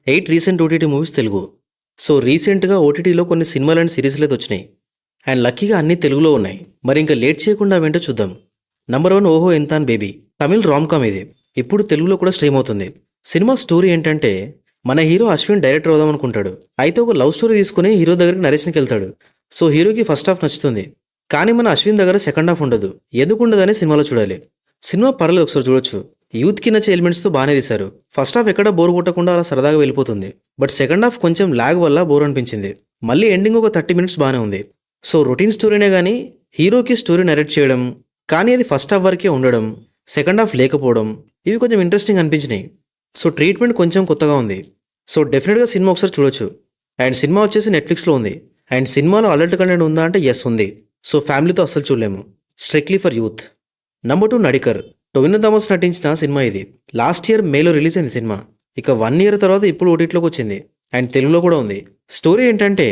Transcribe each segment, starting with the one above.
8 recent OTT movies Telugu. So రీసెంట్‌గా ఓటీటీలో కొన్ని సినిమాలు అండ్ సీరీస్‌లైతే వచ్చినాయి. అండ్ లక్కీగా అన్నీ తెలుగులో ఉన్నాయి. మరి ఇంకా లేట్ చేయకుండా అవేంటో చూద్దాం. నంబర్ 1 ఓహో ఎంతాన్ బేబీ. తమిళ్ రామ్‌కామ్ ఇది. ఇప్పుడు తెలుగులో కూడా స్ట్రీమ్ అవుతుంది. సినిమా స్టోరీ ఏంటంటే మన హీరో అశ్విన్ డైరెక్టర్ అవుదాం అనుకుంటాడు. అయితే ఒక లవ్ స్టోరీ తీసుకొని హీరో దగ్గరికి నరేష్‌కి వెళ్తాడు. సో హీరోకి ఫస్ట్ హాఫ్ నచ్చుతుంది. కానీ మన అశ్విన్ దగ్గర సెకండ్ హాఫ్ ఉండదు. ఎందుకు ఉండదని సినిమాలో చూడాలి. సినిమా పర్లేదు, ఒకసారి చూడొచ్చు. యూత్‌కి నచ్చే ఎలిమెంట్స్‌తో బాగానే తీశారు. ఫస్ట్ హాఫ్ ఎక్కడ బోర్ కొట్టకుండా అలా సరదాగా వెళ్ళిపోతుంది. బట్ సెకండ్ హాఫ్ కొంచెం లాగ్ వల్ల బోర్ అనిపించింది. మళ్ళీ ఎండింగ్ ఒక 30 మినిట్స్ బాగానే ఉంది. సో రొటీన్ స్టోరీనే కానీ హీరోకి స్టోరీ నరేట్ చేయడం, కానీ అది ఫస్ట్ హాఫ్ వరకే ఉండడం, సెకండ్ హాఫ్ లేకపోవడం, ఇవి కొంచెం ఇంట్రెస్టింగ్ అనిపించినాయి. సో ట్రీట్మెంట్ కొంచెం కొత్తగా ఉంది. సో డెఫినెట్గా సినిమా ఒకసారి చూడొచ్చు. అండ్ సినిమా వచ్చేసి నెట్ఫ్లిక్స్లో ఉంది. అండ్ సినిమాలో అలర్ట్ కంటెంట్ ఉందా అంటే ఎస్ ఉంది. సో ఫ్యామిలీతో అస్సలు చూడలేము. Strictly for youth. Number 2 Nadikar. Tovino Thomas నటించిన సినిమా ఇది. లాస్ట్ ఇయర్ మేలో రిలీజ్ అయింది సినిమా. ఇక 1 ఇయర్ తర్వాత ఇప్పుడు ఓటీటీలోకి వచ్చింది. అండ్ తెలుగులో కూడా ఉంది. స్టోరీ ఏంటంటే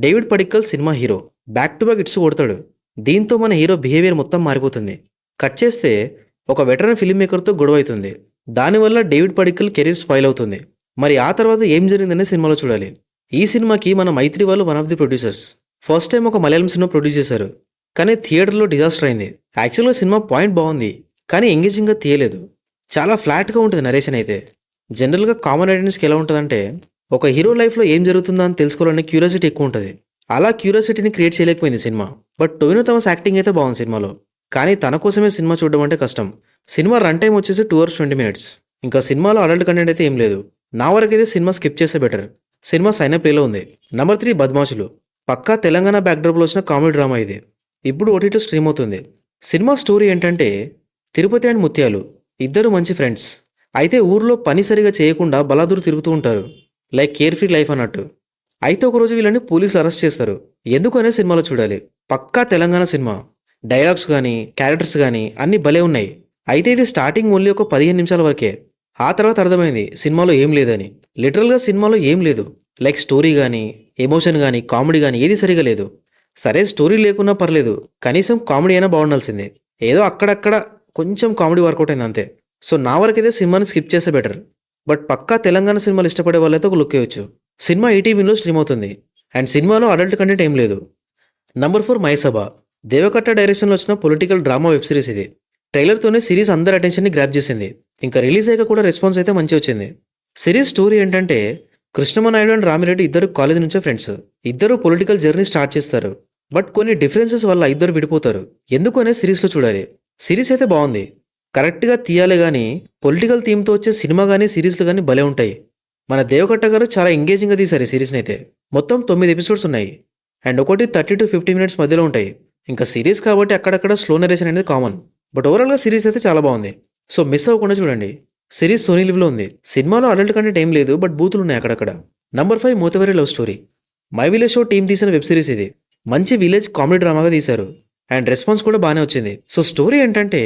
David Padikkal cinema hero. Back to back it's కొడతాడు. దీంతో మన హీరో బిహేవియర్ మొత్తం మారిపోతుంది. కట్ చేస్తే ఒక వెటరన్ ఫిల్మ్ మేకర్తో గొడవ అవుతుంది. దానివల్ల డేవిడ్ పడిక్కల్ కెరీర్ స్పాయిల్ అవుతుంది. మరి ఆ తర్వాత ఏం జరిగిందనే సినిమాలో చూడాలి. ఈ సినిమాకి మన మైత్రి వాళ్ళు one of the producers. First time ఒక మలయాళం సినిమా ప్రొడ్యూస్ చేశారు. కానీ థియేటర్లో డిజాస్టర్ అయింది. యాక్చువల్గా సినిమా పాయింట్ బాగుంది, కానీ ఎంగేజింగ్గా తీయలేదు. చాలా ఫ్లాట్గా ఉంటుంది నరేషన్ అయితే. జనరల్గా కామన్ ఆడియన్స్కి ఎలా ఉంటుందంటే ఒక హీరో లైఫ్లో ఏం జరుగుతుందో అని తెలుసుకోవాలనే క్యూరియాసిటీ ఎక్కువ ఉంటుంది. అలా క్యూరియాసిటీని క్రియేట్ చేయలేకపోయింది cinema. But Tovino Thomas acting అయితే బాగుంది సినిమాలో. కానీ తన కోసమే సినిమా చూడడం అంటే కష్టం. సినిమా రన్ టైం వచ్చేసి 2 hours 20 minutes. ఇంకా సినిమాలో అడల్ట్ కంటెంట్ అయితే ఏం లేదు. నా వరకైతే సినిమా స్కిప్ చేస్తే బెటర్. సినిమా సైన్ ప్లేలో ఉంది. నంబర్ 3 బద్మాషులు. పక్కా తెలంగాణ బ్యాక్డ్రాప్లో వచ్చిన కామెడీ డ్రామా ఇది. ఇప్పుడు ఓటీటీలో స్ట్రీమ్ అవుతుంది. సినిమా స్టోరీ ఏంటంటే తిరుపతి అండ్ ముత్యాలు ఇద్దరు మంచి ఫ్రెండ్స్. అయితే ఊర్లో పని సరిగా చేయకుండా బలాదూరు తిరుగుతూ ఉంటారు. లైక్ కేర్ ఫ్రీ లైఫ్ అన్నట్టు. అయితే ఒకరోజు వీళ్ళని పోలీసులు అరెస్ట్ చేస్తారు. ఎందుకనే సినిమాలో చూడాలి. పక్కా తెలంగాణ సినిమా. డైలాగ్స్ కానీ క్యారెక్టర్స్ కానీ అన్నీ భలే ఉన్నాయి. అయితే ఇది స్టార్టింగ్ ఓన్లీ ఒక 15 నిమిషాల వరకే. ఆ తర్వాత అర్థమైంది సినిమాలో ఏం లేదని. లిటరల్గా సినిమాలో ఏం లేదు. లైక్ స్టోరీ కానీ ఎమోషన్ కానీ కామెడీ కానీ ఏది సరిగా లేదు. సరే స్టోరీ లేకున్నా పర్లేదు, కనీసం కామెడీ అయినా బాగుండాల్సిందే. ఏదో అక్కడక్కడ కొంచెం కామెడీ వర్కౌట్ అయింది అంతే. సో నా వరకైతే సినిమాని స్కిప్ చేస్తే బెటర్. బట్ పక్కా తెలంగాణ సినిమాలు ఇష్టపడే వాళ్ళైతే ఒక లుక్ వేయొచ్చు. సినిమా ఈటీవీలో స్ట్రీమ్ అవుతుంది. అండ్ సినిమాలో అడల్ట్ కంటెంట్ ఏం లేదు. నంబర్ 4 మైసభ. దేవకట్ట డైరెక్షన్లో వచ్చిన పొలిటికల్ డ్రామా వెబ్ సిరీస్ ఇది. ట్రైలర్తోనే సిరీస్ అందరి అటెన్షన్ని గ్రాప్ చేసింది. ఇంకా రిలీజ్ అయ్యాక కూడా రెస్పాన్స్ అయితే మంచి వచ్చింది. సిరీస్ స్టోరీ ఏంటంటే కృష్ణమనాయుడు అండ్ రామిరెడ్డి ఇద్దరు కాలేజ్ నుంచే ఫ్రెండ్స్. ఇద్దరు పొలిటికల్ జర్నీ స్టార్ట్ చేస్తారు. బట్ కొన్ని డిఫరెన్సెస్ వల్ల ఇద్దరు విడిపోతారు. ఎందుకు అనే సిరీస్లో చూడాలి. సిరీస్ అయితే బాగుంది. కరెక్ట్గా తీయాలి కానీ పొలిటికల్ థీమ్తో వచ్చే సినిమా కానీ సిరీస్లు కానీ భలే ఉంటాయి. మన దేవకట్ట గారు చాలా ఎంగేజింగ్గా తీశారు ఈ సిరీస్ని అయితే. మొత్తం 9 ఎపిసోడ్స్ ఉన్నాయి. అండ్ ఒకటి 30 to 50 minutes మధ్యలో ఉంటాయి. ఇంకా సిరీస్ కాబట్టి అక్కడక్కడ స్లో నరేషన్ అనేది కామన్. బట్ ఓవరాల్గా సిరీస్ అయితే చాలా బాగుంది. సో మిస్ అవ్వకుండా చూడండి. సిరీస్ సోనీ లివ్లో ఉంది. సినిమాలో అడల్ట్ కంటెంట్ ఏం లేదు, బట్ బూతులు ఉన్నాయి అక్కడక్కడ. Number 5 Mootaveri love story. My village show team తీసిన వెబ్ సిరీస్ ఇది. మంచి విలేజ్ కామెడీ డ్రామాగా తీశారు. అండ్ రెస్పాన్స్ కూడా బాగానే వచ్చింది. సో స్టోరీ ఏంటంటే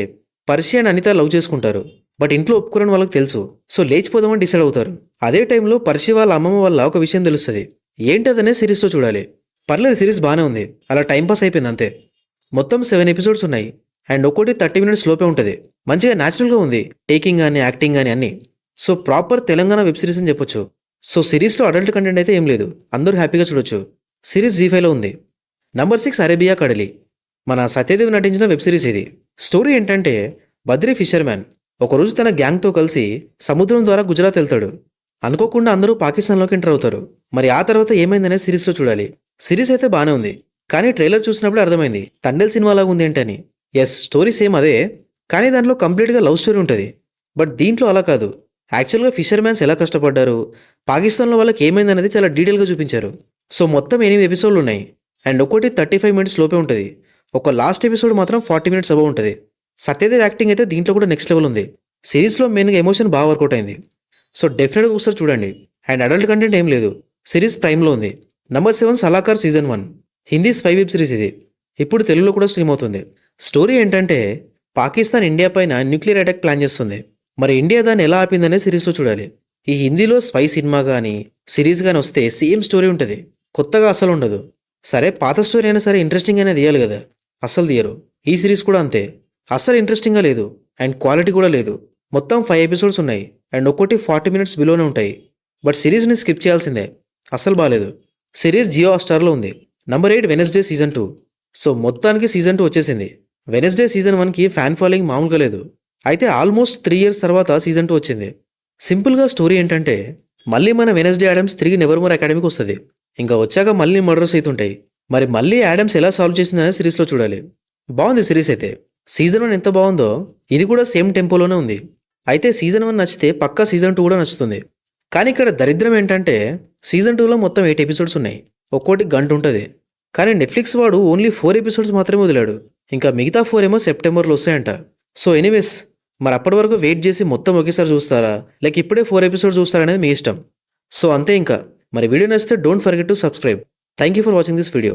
పర్షి అండ్ అనిత లవ్ చేసుకుంటారు. బట్ ఇంట్లో ఒప్పుకోరని వాళ్ళకి తెలుసు. సో లేచిపోదామని డిసైడ్ అవుతారు. అదే టైంలో పర్షి వాళ్ళ అమ్మమ్మ వల్ల ఒక విషయం తెలుస్తుంది. ఏంటదనే సిరీస్లో చూడాలి. పర్లేదు, సిరీస్ బాగానే ఉంది. అలా టైంపాస్ అయిపోయింది అంతే. మొత్తం 7 ఎపిసోడ్స్ ఉన్నాయి. అండ్ ఒక్కోటి 30 minutes లోపే ఉంటుంది. మంచిగా న్యాచురల్గా ఉంది. టేకింగ్ కానీ యాక్టింగ్ కానీ అన్నీ. So proper Telangana web series అని చెప్పొచ్చు. సో సిరీస్లో అడల్ట్ కంటెంట్ అయితే ఏం లేదు. అందరూ హ్యాపీగా చూడొచ్చు. సిరీస్ జీ5లో ఉంది. నంబర్ 6 అరేబియా కడలి. మన సత్యదేవ్ నటించిన వెబ్ సిరీస్ ఇది. స్టోరీ ఏంటంటే బద్రీ ఫిషర్మ్యాన్ ఒకరోజు తన గ్యాంగ్తో కలిసి సముద్రం ద్వారా గుజరాత్ వెళ్తాడు. అనుకోకుండా అందరూ పాకిస్తాన్లోకి ఎంటర్ అవుతారు. మరి ఆ తర్వాత ఏమైందనే సిరీస్లో చూడాలి. సిరీస్ అయితే బాగానే ఉంది. కానీ ట్రైలర్ చూసినప్పుడు అర్థమైంది తండేల్ సినిమాలాగా ఉంది ఏంటని. ఎస్, స్టోరీ సేమ్ అదే, కానీ దాంట్లో కంప్లీట్గా లవ్ స్టోరీ ఉంటుంది. బట్ దీంట్లో అలా కాదు. యాక్చువల్గా ఫిషర్మ్యాన్స్ ఎలా కష్టపడ్డారు, పాకిస్తాన్లో వాళ్ళకి ఏమైందనేది చాలా డీటెయిల్గా చూపించారు. సో మొత్తం 8 ఎపిసోడ్లు ఉన్నాయి. అండ్ ఒకటి 35 minutes లోపే ఉంటుంది. ఒక లాస్ట్ ఎపిసోడ్ మాత్రం 40 minutes అబవ్ ఉంటుంది. సత్యదేవ్ యాక్టింగ్ అయితే దీంట్లో కూడా నెక్స్ట్ లెవెల్ ఉంది. సిరీస్లో మెయిన్గా ఎమోషన్ బాగా వర్కౌట్ అయింది. సో డెఫినెట్గా ఒకసారి చూడండి. అండ్ అడల్ట్ కంటెంట్ ఏం లేదు. సిరీస్ ప్రైమ్లో ఉంది. Number 7 Salakaar season 1. Hindi spy web series ఇది. ఇప్పుడు తెలుగులో కూడా స్ట్రీమ్ అవుతుంది. స్టోరీ ఏంటంటే పాకిస్తాన్ ఇండియా పైన న్యూక్లియర్ అటాక్ ప్లాన్ చేస్తుంది. మరి ఇండియా దాన్ని ఎలా ఆపిందనే సిరీస్లో చూడాలి. ఈ హిందీలో స్పై సినిమా కానీ సిరీస్ కానీ వస్తే సేమ్ స్టోరీ ఉంటుంది. కొత్తగా అస్సలు ఉండదు. సరే పాత స్టోరీ అయినా సరే ఇంట్రెస్టింగ్ అయినా తీయాలి కదా, అస్సలు తీయరు. ఈ సిరీస్ కూడా అంతే. అస్సలు ఇంట్రెస్టింగ్గా లేదు. అండ్ క్వాలిటీ కూడా లేదు. మొత్తం 5 ఎపిసోడ్స్ ఉన్నాయి. అండ్ ఒక్కోటి 40 minutes బిలోనే ఉంటాయి. బట్ సిరీస్ని స్కిప్ చేయాల్సిందే, అస్సలు బాలేదు. సిరీస్ జియో హాట్‌స్టార్‌లో ఉంది. Number 8 Wednesday season 2. సో మొత్తానికి సీజన్ 2 వచ్చేసింది. వెనస్డే సీజన్ 1కి ఫ్యాన్ ఫాలోయింగ్ మామూలుగా లేదు. అయితే ఆల్మోస్ట్ 3 ఇయర్స్ తర్వాత సీజన్ 2 వచ్చింది. సింపుల్గా స్టోరీ ఏంటంటే మళ్ళీ మన వెనస్డే యాడమ్స్ తిరిగి నెవర్మోర్ అకాడమీకి వస్తుంది. ఇంకా వచ్చాక మళ్ళీ మర్డర్స్ అవుతుంటాయి. మరి మళ్ళీ యాడమ్స్ ఎలా సాల్వ్ చేసిందనే సిరీస్లో చూడాలి. బాగుంది సిరీస్ అయితే. సీజన్ 1 ఎంత బాగుందో ఇది కూడా సేమ్ టెంపోలోనే ఉంది. అయితే సీజన్ 1 నచ్చితే పక్కా సీజన్ 2 కూడా నచ్చుతుంది. కానీ ఇక్కడ దరిద్రం ఏంటంటే సీజన్ 2లో మొత్తం 8 ఎపిసోడ్స్ ఉన్నాయి. ఒక్కోటి గంట ఉంటుంది. కానీ నెట్ఫ్లిక్స్ వాడు ఓన్లీ 4 ఎపిసోడ్స్ మాత్రమే వదిలాడు. ఇంకా మిగతా 4 ఏమో సెప్టెంబర్లో వస్తాయంట. సో ఎనీవేస్, మరి అప్పటి వరకు వెయిట్ చేసి మొత్తం ఒకేసారి చూస్తారా, లేక ఇప్పుడే 4 ఎపిసోడ్స్ చూస్తారా అనేది మీ ఇష్టం. సో అంతే ఇంకా. మరి వీడియో నచ్చితే don't forget to subscribe. Thank you for watching this video.